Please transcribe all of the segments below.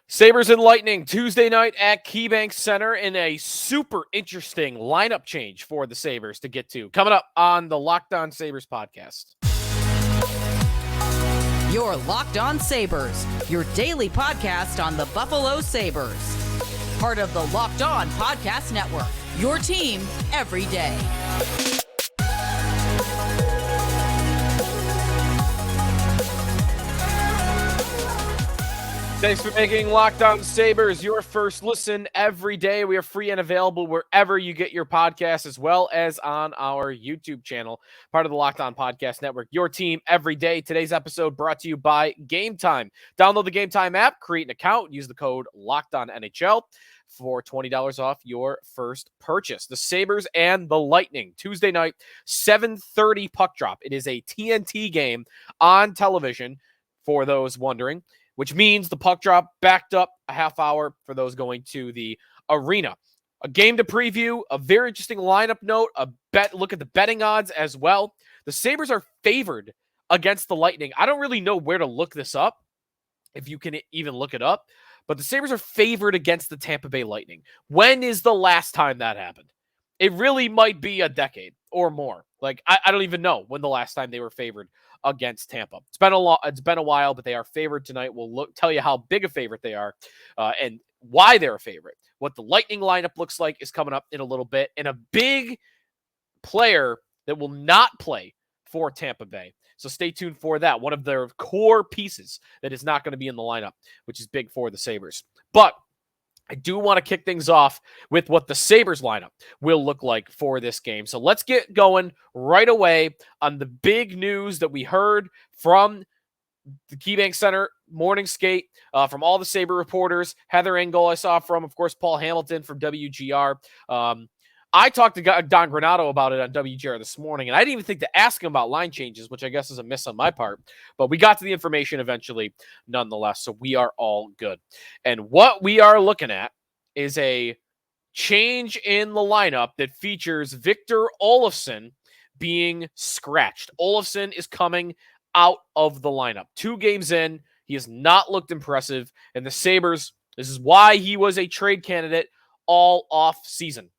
Sabres and Lightning Tuesday night at KeyBank Center in a super interesting lineup change for the Sabres to get to. Coming up on the Locked On Sabres podcast. Your Locked On Sabres, your daily podcast on the Buffalo Sabres. Part of the Locked On Podcast Network, your team every day. Thanks for making Locked On Sabres your first listen every day. We are free and available wherever you get your podcasts, as well as on our YouTube channel, part of the Locked On Podcast Network, your team every day. Today's episode brought to you by Game Time. Download the Game Time app, create an account, use the code LOCKEDONNHL for $20 off your first purchase. The Sabres and the Lightning, Tuesday night, 7:30 puck drop. It is a TNT game on television, for those wondering, which means the puck drop backed up a half hour for those going to the arena. A game to preview, a very interesting lineup note, a bet look at the betting odds as well. The Sabres are favored against the Lightning. I don't really know where to look this up, if you can even look it up, but the Sabres are favored against the Tampa Bay Lightning. When is the last time that happened? It really might be a decade or more. I don't even know when the last time they were favored against Tampa. It's been a while, but they are favored tonight. We'll tell you how big a favorite they are and why they're a favorite. What the Lightning lineup looks like is coming up in a little bit. And a big player that will not play for Tampa Bay. So stay tuned for that. One of their core pieces that is not going to be in the lineup, which is big for the Sabres. But I do want to kick things off with what the Sabres lineup will look like for this game. So let's get going right away on the big news that we heard from the KeyBank Center morning skate, from all the Sabre reporters. Heather Engel I saw from, of course, Paul Hamilton from WGR. I talked to Don Granato about it on WGR this morning, and I didn't even think to ask him about line changes, which I guess is a miss on my part. But we got to the information eventually, nonetheless, so we are all good. And what we are looking at is a change in the lineup that features Victor Olofsson being scratched. Olofsson is coming out of the lineup. 2 games in, he has not looked impressive, and the Sabres, this is why he was a trade candidate all off season.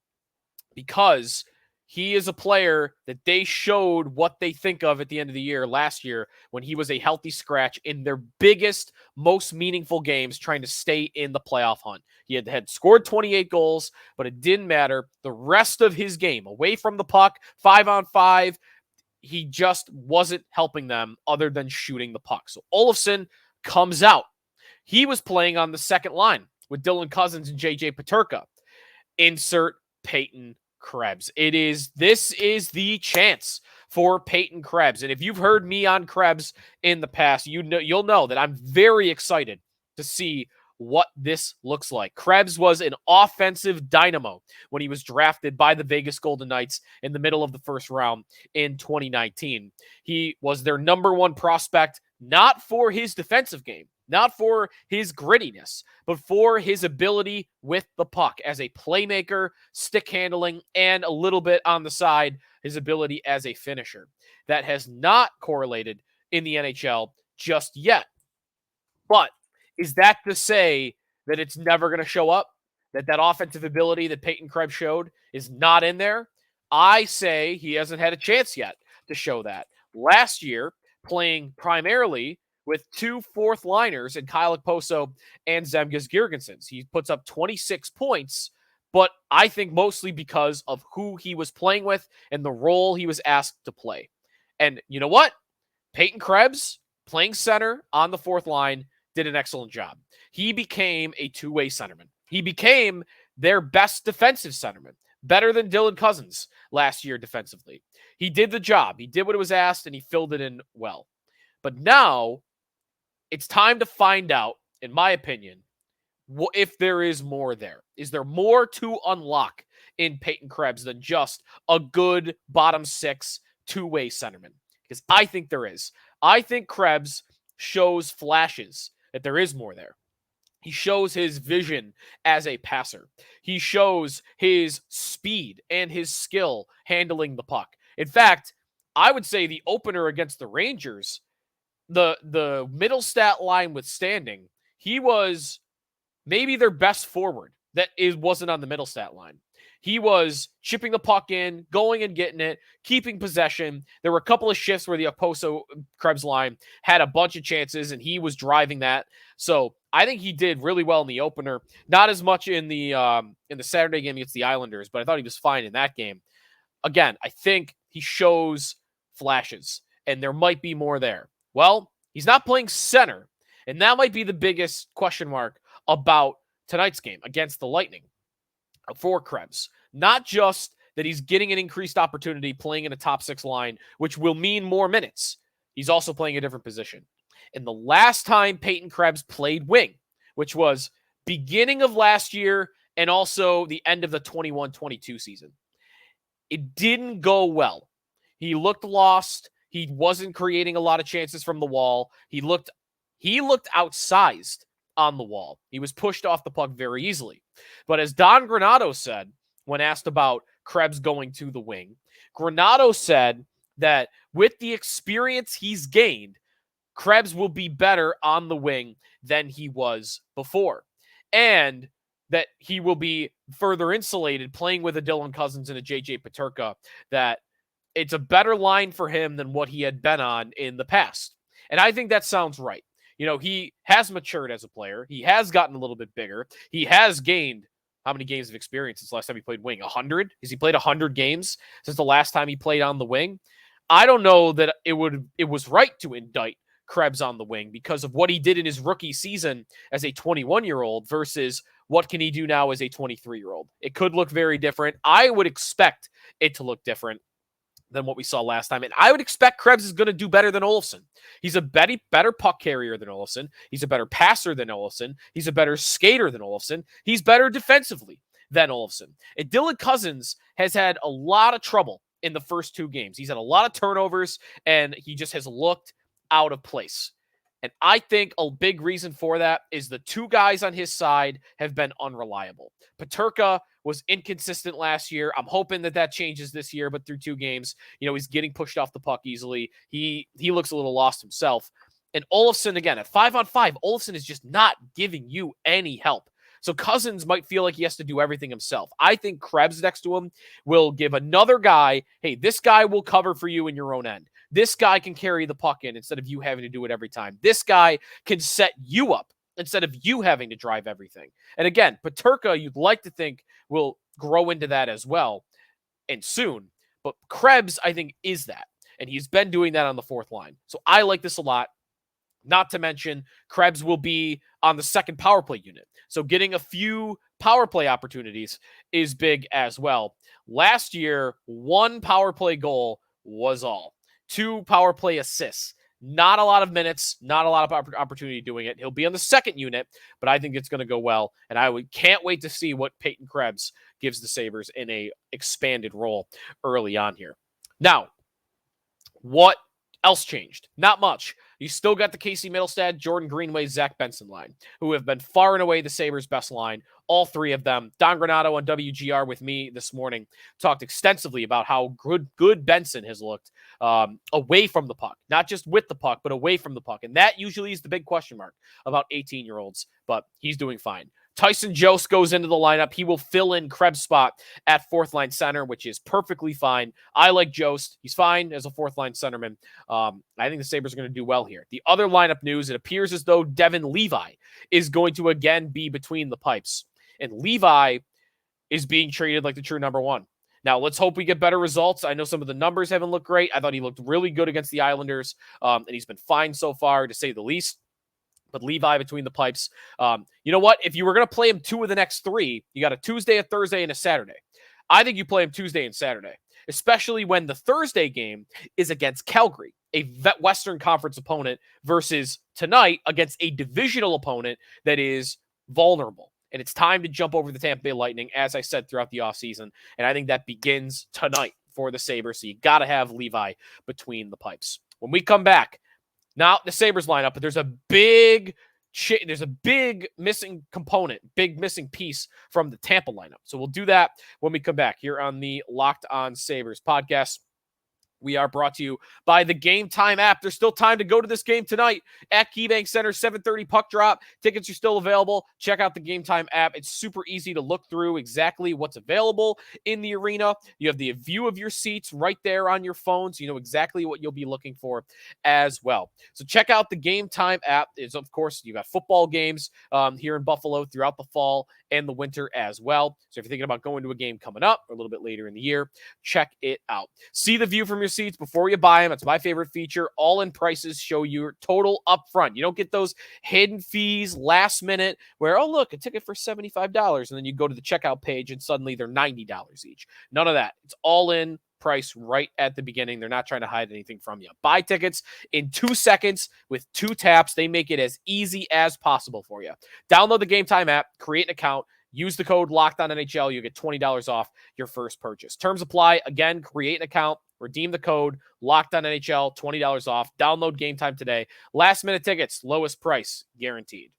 Because he is a player that they showed what they think of at the end of the year last year when he was a healthy scratch in their biggest, most meaningful games trying to stay in the playoff hunt. He had scored 28 goals, but it didn't matter. The rest of his game, away from the puck, 5-on-5, he just wasn't helping them other than shooting the puck. So Olofsson comes out. He was playing on the second line with Dylan Cozens and JJ Peterka. Insert Peyton Krebs. This is the chance for Payton Krebs. And if you've heard me on Krebs in the past, you'll know that I'm very excited to see what this looks like. Krebs was an offensive dynamo when he was drafted by the Vegas Golden Knights in the middle of the first round in 2019. He was their number 1 prospect, not for his defensive game, not for his grittiness, but for his ability with the puck as a playmaker, stick handling, and a little bit on the side, his ability as a finisher. That has not correlated in the NHL just yet. But is that to say that it's never going to show up? That offensive ability that Peyton Krebs showed is not in there? I say he hasn't had a chance yet to show that. Last year, playing primarily with 2 fourth-liners in Kyle Okposo and Zemgus Girgensons. He puts up 26 points, but I think mostly because of who he was playing with and the role he was asked to play. And you know what? Peyton Krebs, playing center on the 4th line, did an excellent job. He became a two-way centerman. He became their best defensive centerman, better than Dylan Cozens last year defensively. He did the job. He did what it was asked, and he filled it in well. But now, it's time to find out, in my opinion, if there is more there. Is there more to unlock in Peyton Krebs than just a good bottom 6 two-way centerman? Because I think there is. I think Krebs shows flashes that there is more there. He shows his vision as a passer. He shows his speed and his skill handling the puck. In fact, I would say the opener against the Rangers, the middle stat line withstanding, he was maybe their best forward that wasn't on the middle stat line. He was chipping the puck in, going and getting it, keeping possession. There were a couple of shifts where the Okposo Krebs line had a bunch of chances, and he was driving that. So I think he did really well in the opener. Not as much in the Saturday game against the Islanders, but I thought he was fine in that game. Again, I think he shows flashes, and there might be more there. Well, he's not playing center, and that might be the biggest question mark about tonight's game against the Lightning for Krebs. Not just that he's getting an increased opportunity playing in a top six line, which will mean more minutes. He's also playing a different position. And the last time Peyton Krebs played wing, which was beginning of last year and also the end of the 21-22 season, it didn't go well. He looked lost. He wasn't creating a lot of chances from the wall. He looked outsized on the wall. He was pushed off the puck very easily. But as Don Granato said, when asked about Krebs going to the wing, Granato said that with the experience he's gained, Krebs will be better on the wing than he was before. And that he will be further insulated playing with a Dylan Cousins and a JJ Peterka, that it's a better line for him than what he had been on in the past. And I think that sounds right. You know, he has matured as a player. He has gotten a little bit bigger. He has gained how many games of experience since the last time he played wing? 100? Has he played 100 games since the last time he played on the wing? I don't know that it was right to indict Krebs on the wing because of what he did in his rookie season as a 21-year-old versus what can he do now as a 23-year-old. It could look very different. I would expect it to look different than what we saw last time. And I would expect Krebs is going to do better than Olofsson. He's a better puck carrier than Olofsson. He's a better passer than Olofsson. He's a better skater than Olofsson. He's better defensively than Olofsson. And Dylan Cousins has had a lot of trouble in the first two games. He's had a lot of turnovers, and he just has looked out of place. And I think a big reason for that is the two guys on his side have been unreliable. Peterka was inconsistent last year. I'm hoping that changes this year, but through two games, he's getting pushed off the puck easily. He looks a little lost himself. And Olofsson, again, at 5-on-5, Olofsson is just not giving you any help. So Cousins might feel like he has to do everything himself. I think Krebs next to him will give another guy, hey, this guy will cover for you in your own end. This guy can carry the puck in instead of you having to do it every time. This guy can set you up instead of you having to drive everything. And again, Peterka, you'd like to think, will grow into that as well, and soon. But Krebs, I think, is that. And he's been doing that on the fourth line. So I like this a lot. Not to mention, Krebs will be on the second power play unit. So getting a few power play opportunities is big as well. Last year, 1 power play goal was all. 2 power play assists. Not a lot of minutes, not a lot of opportunity doing it. He'll be on the second unit, but I think it's going to go well. And I can't wait to see what Peyton Krebs gives the Sabres in a expanded role early on here. Now, what else changed? Not much. You still got the Casey Middlestad, Jordan Greenway, Zach Benson line, who have been far and away the Sabres' best line. All three of them. Don Granato on WGR with me this morning talked extensively about how good Benson has looked away from the puck. Not just with the puck, but away from the puck. And that usually is the big question mark about 18-year-olds, but he's doing fine. Tyson Jost goes into the lineup. He will fill in Krebs' spot at fourth line center, which is perfectly fine. I like Jost. He's fine as a fourth line centerman. I think the Sabres are going to do well here. The other lineup news, it appears as though Devin Levi is going to again be between the pipes. And Levi is being treated like the true number one. Now, let's hope we get better results. I know some of the numbers haven't looked great. I thought he looked really good against the Islanders, and he's been fine so far, to say the least. But Levi between the pipes. You know what? If you were going to play him 2 of the next 3, you got a Tuesday, a Thursday, and a Saturday. I think you play him Tuesday and Saturday, especially when the Thursday game is against Calgary, a Western Conference opponent, versus tonight against a divisional opponent that is vulnerable. And it's time to jump over the Tampa Bay Lightning, as I said throughout the offseason. And I think that begins tonight for the Sabres. So you got to have Levi between the pipes. When we come back, now the Sabres lineup, but there's a big missing component, big missing piece from the Tampa lineup. So we'll do that when we come back here on the Locked On Sabres podcast. We are brought to you by the Game Time app. There's still time to go to this game tonight at KeyBank Center, 7:30 puck drop. Tickets are still available. Check out the Game Time app. It's super easy to look through exactly what's available in the arena. You have the view of your seats right there on your phone, so you know exactly what you'll be looking for as well. So check out the Game Time app. It's, of course, you got football games here in Buffalo throughout the fall and the winter as well. So if you're thinking about going to a game coming up or a little bit later in the year, check it out. See the view from your seats before you buy them. It's my favorite feature. All-in prices show your total upfront. You don't get those hidden fees last minute where, oh, look, a ticket for $75, and then you go to the checkout page and suddenly they're $90 each. None of that. It's all in price right at the beginning. They're not trying to hide anything from you. Buy tickets in 2 seconds with 2 taps. They make it as easy as possible for you. Download the Game Time app, create an account, use the code LOCKEDONNHL. You get $20 off your first purchase. Terms apply. Again, create an account, redeem the code LOCKEDONNHL, $20 off. Download Game Time today. Last minute tickets, lowest price guaranteed.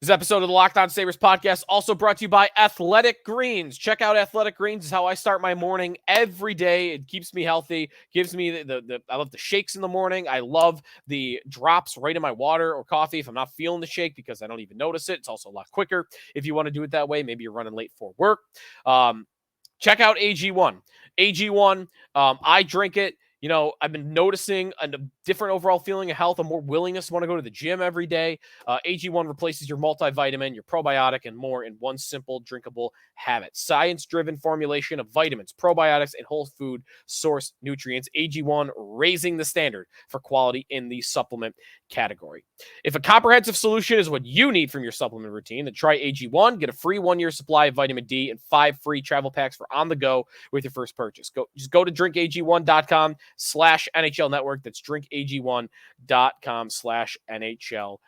This episode of the Locked On Sabres podcast also brought to you by Athletic Greens. Check out Athletic Greens. It's how I start my morning every day. It keeps me healthy, gives me I love the shakes in the morning. I love the drops right in my water or coffee if I'm not feeling the shake because I don't even notice it. It's also a lot quicker if you want to do it that way. Maybe you're running late for work. Check out AG1. AG1, I drink it. You know, I've been noticing a different overall feeling of health, a more willingness to want to go to the gym every day. AG1 replaces your multivitamin, your probiotic, and more in one simple, drinkable habit. Science-driven formulation of vitamins, probiotics, and whole food source nutrients. AG1 raising the standard for quality in the supplement category. If a comprehensive solution is what you need from your supplement routine, then try AG1. Get a free 1-year supply of vitamin D and 5 free travel packs for on the go with your first purchase. Just go to drinkag1.com/NHL network. That's drinkag1.com/NHL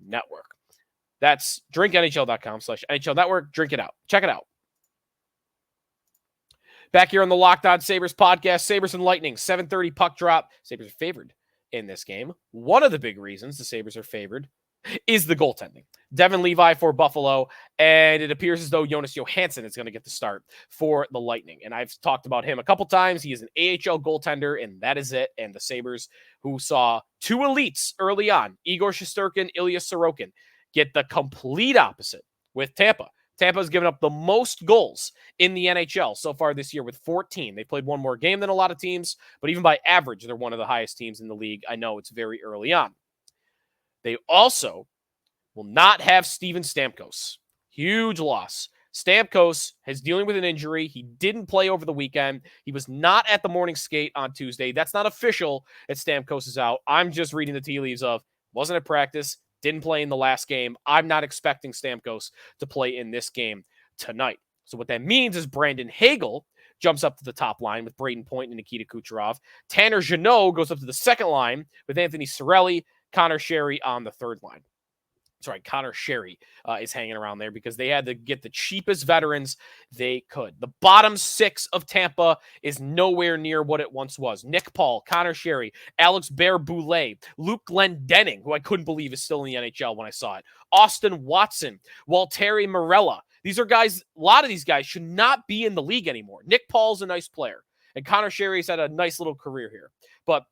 network. That's drinknhl.com/NHL network. Drink it out. Check it out. Back here on the Locked On Sabres podcast, Sabres and Lightning, 7:30 puck drop. Sabres are favored in this game. One of the big reasons the Sabres are favored is the goaltending. Devin Levi for Buffalo, and it appears as though Jonas Johansson is going to get the start for the Lightning. And I've talked about him a couple times. He is an AHL goaltender, and that is it. And the Sabres, who saw 2 elites early on, Igor Shesterkin, Ilya Sorokin, get the complete opposite with Tampa. Tampa's given up the most goals in the NHL so far this year with 14. They played one more game than a lot of teams, but even by average, they're one of the highest teams in the league. I know it's very early on. They also will not have Steven Stamkos. Huge loss. Stamkos is dealing with an injury. He didn't play over the weekend. He was not at the morning skate on Tuesday. That's not official that Stamkos is out. I'm just reading the tea leaves of wasn't at practice, didn't play in the last game. I'm not expecting Stamkos to play in this game tonight. So what that means is Brandon Hagel jumps up to the top line with Braden Point and Nikita Kucherov. Tanner Jeannot goes up to the second line with Anthony Cirelli, Connor Sherry on the third line. Sorry, Connor Sherry is hanging around there because they had to get the cheapest veterans they could. The bottom 6 of Tampa is nowhere near what it once was. Nick Paul, Connor Sherry, Alex Bear-Boulay, Luke Glendening, who I couldn't believe is still in the NHL when I saw it, Austin Watson, Waltteri Morella. These are guys, a lot of these guys should not be in the league anymore. Nick Paul's a nice player, and Connor Sherry's had a nice little career here. But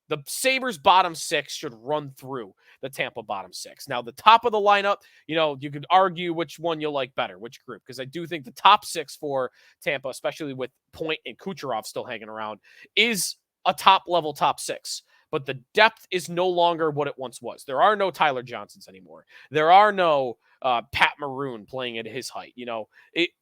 the Sabres bottom 6 should run through the Tampa bottom 6. Now, the top of the lineup, you know, you could argue which one you like better, which group, because I do think the top 6 for Tampa, especially with Point and Kucherov still hanging around, is a top-level top 6. But the depth is no longer what it once was. There are no Tyler Johnsons anymore. There are no Pat Maroon playing at his height. You know,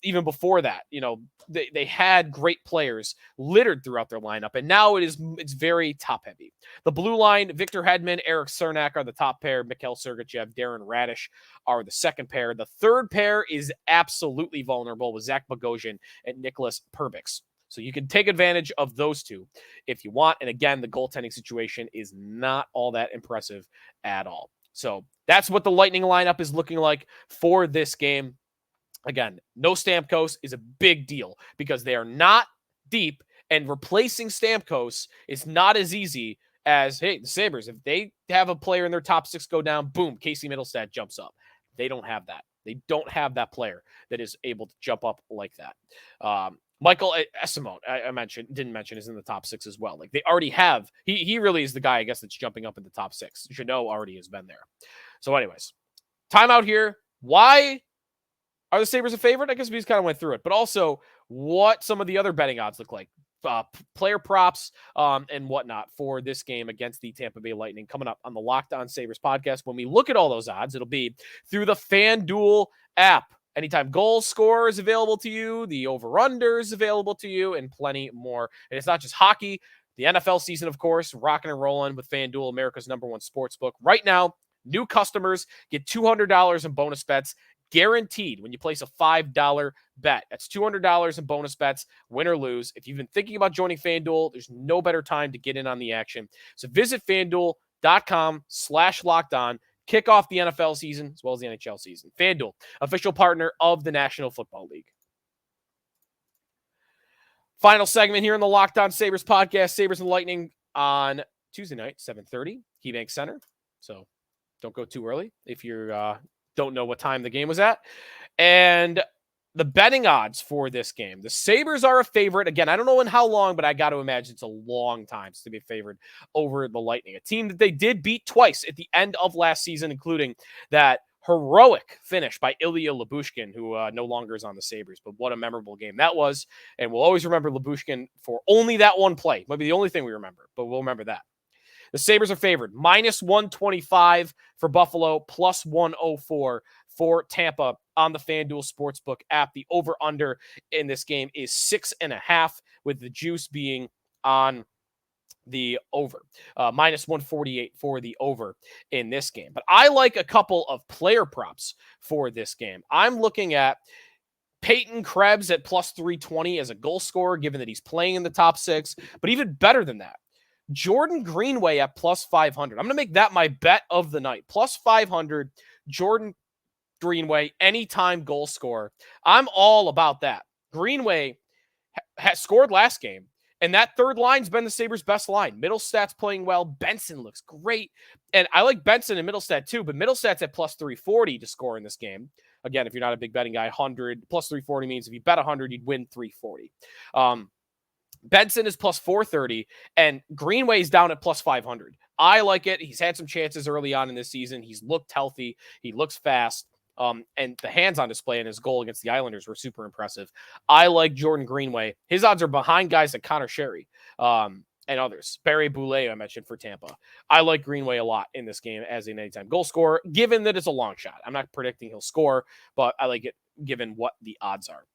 even before that, you know, they had great players littered throughout their lineup, and now it's very top heavy. The blue line, Victor Hedman, Eric Cernak are the top pair. Mikhail Sergachev, Darren Radish are the second pair. The third pair is absolutely vulnerable with Zach Bogosian and Nicholas Perbix. So you can take advantage of those two if you want. And again, the goaltending situation is not all that impressive at all. So that's what the Lightning lineup is looking like for this game. Again, no Stamkos is a big deal because they are not deep, and replacing Stamkos is not as easy as, hey, the Sabres, if they have a player in their top 6 go down, boom, Casey Middlestad jumps up. They don't have that. They don't have that player that is able to jump up like that. Michael Esimone, I didn't mention, is in the top 6 as well. Like they already have, he really is the guy, I guess, that's jumping up in the top 6. Jeannot already has been there. So anyways, timeout here. Why are the Sabres a favorite? I guess we just kind of went through it, but also what some of the other betting odds look like. Player props and whatnot for this game against the Tampa Bay Lightning coming up on the Locked On Sabres podcast. When we look at all those odds, it'll be through the FanDuel app. Anytime goal score is available to you, the over-under is available to you, and plenty more. And it's not just hockey. The NFL season, of course, rocking and rolling with FanDuel, America's #1 sports book. Right now, new customers get $200 in bonus bets guaranteed when you place a $5 bet. That's $200 in bonus bets, win or lose. If you've been thinking about joining FanDuel, there's no better time to get in on the action. So visit FanDuel.com/lockedon. Kick off the NFL season as well as the NHL season. FanDuel, official partner of the National Football League. Final segment here in the Locked On Sabres podcast, Sabres and Lightning on Tuesday night, 7:30, KeyBank Center. So don't go too early if you don't know what time the game was at. And the betting odds for this game. The Sabres are a favorite. Again, I don't know in how long, but I got to imagine it's a long time to be favored over the Lightning, a team that they did beat twice at the end of last season, including that heroic finish by Ilya Lyubushkin, who no longer is on the Sabres. But what a memorable game that was. And we'll always remember Lyubushkin for only that one play. Might be the only thing we remember, but we'll remember that. The Sabres are favored. -125 for Buffalo, +104 for Tampa on the FanDuel Sportsbook app. The over-under in this game is 6.5, with the juice being on the over. -148 for the over in this game. But I like a couple of player props for this game. I'm looking at Peyton Krebs at +320 as a goal scorer, given that he's playing in the top 6. But even better than that, Jordan Greenway at +500. I'm going to make that my bet of the night. +500, Jordan Greenway, anytime goal scorer. I'm all about that. Greenway has scored last game, and that third line's been the Sabres' best line. Middlestad's playing well. Benson looks great. And I like Benson and Middlestad too, but Middlestad's at +340 to score in this game. Again, if you're not a big betting guy, 100 +340 means if you bet 100, you'd win 340. Benson is +430, and Greenway's down at +500. I like it. He's had some chances early on in this season. He's looked healthy. He looks fast. And the hands on display in his goal against the Islanders were super impressive. I like Jordan Greenway. His odds are behind guys like Connor Sherry and others. Barry Boulay, I mentioned, for Tampa. I like Greenway a lot in this game as an anytime goal scorer, given that it's a long shot. I'm not predicting he'll score, but I like it given what the odds are.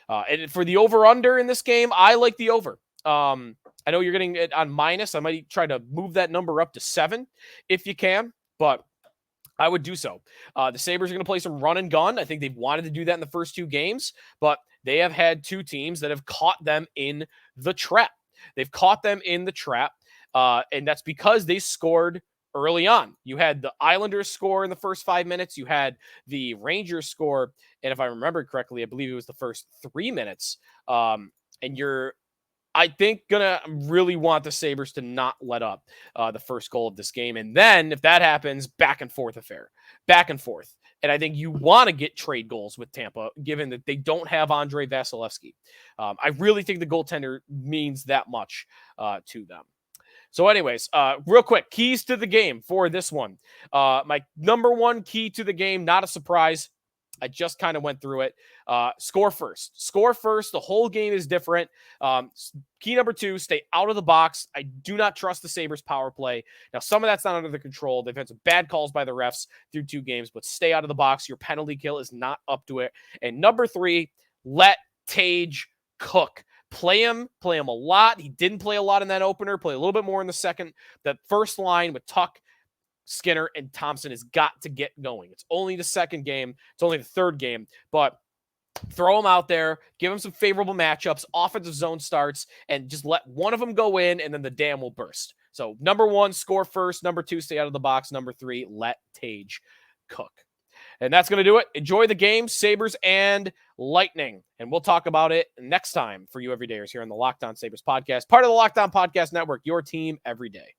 And for the over-under in this game, I like the over. I know you're getting it on minus. I might try to move that number up to 7 if you can, but I would do so. The Sabres are going to play some run and gun. I think they've wanted to do that in the first 2 games, but they have had 2 teams that have caught them in the trap. They've caught them in the trap, and that's because they scored early on. You had the Islanders score in the first 5 minutes. You had the Rangers score, and if I remember correctly, I believe it was the first 3 minutes. And you're, I think, gonna really want the Sabres to not let up the first goal of this game. And then if that happens, back and forth affair. Back and forth. And I think you want to get trade goals with Tampa, given that they don't have Andrei Vasilevsky. I really think the goaltender means that much to them. So anyways, real quick, keys to the game for this one. My number 1 key to the game, not a surprise. I just kind of went through it. Score first. Score first. The whole game is different. Key number 2, stay out of the box. I do not trust the Sabres power play. Now, some of that's not under the control. They've had some bad calls by the refs through 2 games, but stay out of the box. Your penalty kill is not up to it. And number 3, let Tage cook. Play him a lot. He didn't play a lot in that opener. Play a little bit more in the second. That first line with Tuch, Skinner, and Thompson has got to get going. It's only the second game. It's only the third game, but throw them out there, give them some favorable matchups, offensive zone starts, and just let one of them go in, and then the dam will burst. So number 1, score first. Number 2, stay out of the box. Number 3, let Tage cook. And that's going to do it. Enjoy the game, Sabres and Lightning. And we'll talk about it next time for you everydayers here on the Locked On Sabres podcast, part of the Locked On Podcast Network, your team every day.